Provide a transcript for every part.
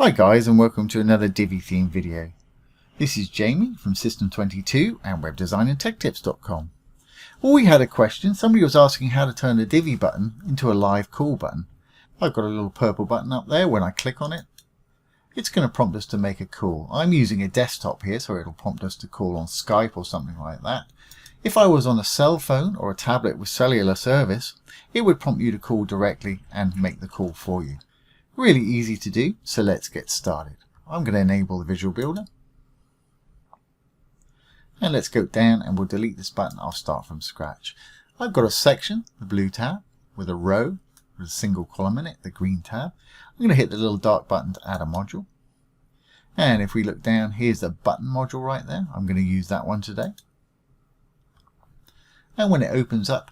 Hi guys, and welcome to another Divi theme video. This is Jamie from System22 and webdesignandtechtips.com. Well, we had a question. Somebody was asking how to turn a Divi button into a live call button. I've got a little purple button up there. When I click on it, it's going to prompt us to make a call. I'm using a desktop here, so it'll prompt us to call on Skype or something like that. If I was on a cell phone or a tablet with cellular service, it would prompt you to call directly and make the call for you. Really easy to do, so let's get started. I'm going to enable the visual builder. And let's go down and we'll delete this button. I'll start from scratch. I've got a section, the blue tab, with a row with a single column in it, the green tab. I'm going to hit the little dark button to add a module. And if we look down, here's the button module right there. I'm going to use that one today. And when it opens up,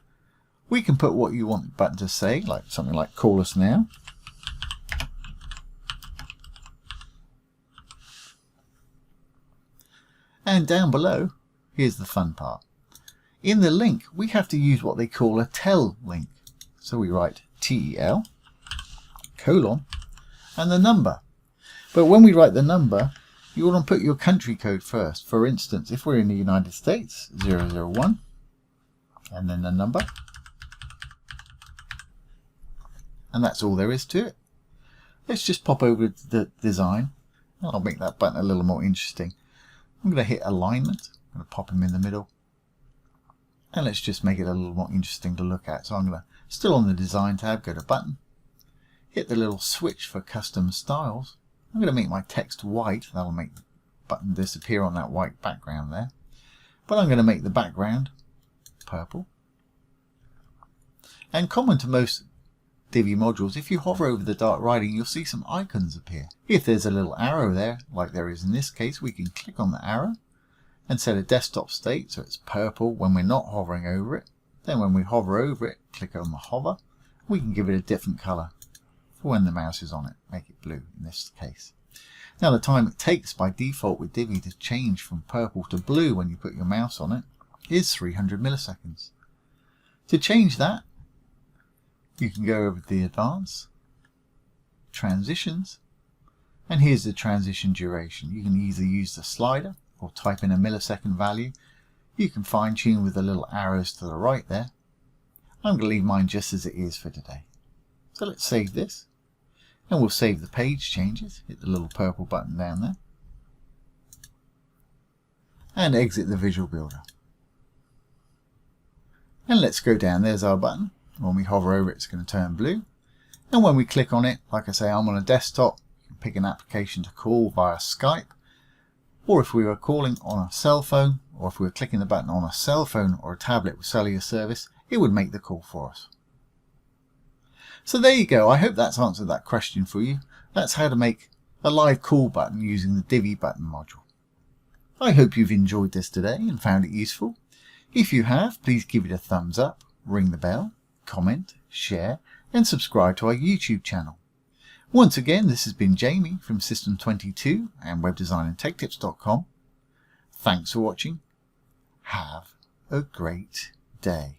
we can put what you want the button to say, like something like call us now. And down below, here's the fun part. In the link, we have to use what they call a tel link. So we write TEL, colon, and the number. But when we write the number, you want to put your country code first. For instance, if we're in the United States, 001, and then the number. And that's all there is to it. Let's just pop over to the design, and I'll make that button a little more interesting. I'm going to hit alignment. I'm going to pop him in the middle. And let's just make it a little more interesting to look at. So I'm going to, still on the design tab, go to button. Hit the little switch for custom styles. I'm going to make my text white. That'll make the button disappear on that white background there. But I'm going to make the background purple. And common to most Divi modules, if you hover over the dark writing, you'll see some icons appear. If there's a little arrow there, like there is in this case, we can click on the arrow and set a desktop state so it's purple when we're not hovering over it. Then when we hover over it, click on the hover, we can give it a different color for when the mouse is on it, make it blue in this case. Now the time it takes by default with Divi to change from purple to blue when you put your mouse on it is 300 milliseconds. To change that, you can go over to the advanced, transitions, and here's the transition duration. You can either use the slider or type in a millisecond value. You can fine tune with the little arrows to the right there. I'm going to leave mine just as it is for today. So let's save this, and we'll save the page changes. Hit the little purple button down there, and exit the visual builder. And let's go down. There's our button. When we hover over it, it's going to turn blue. And when we click on it, like I say, I'm on a desktop. You can pick an application to call via Skype. Or if we were calling on a cell phone, or if we were clicking the button on a cell phone or a tablet with cellular service, it would make the call for us. So there you go. I hope that's answered that question for you. That's how to make a live call button using the Divi button module. I hope you've enjoyed this today and found it useful. If you have, please give it a thumbs up, ring the bell, comment, share, and subscribe to our YouTube channel. Once again, this has been Jamie from System22 and webdesignandtechtips.com. Thanks for watching. Have a great day.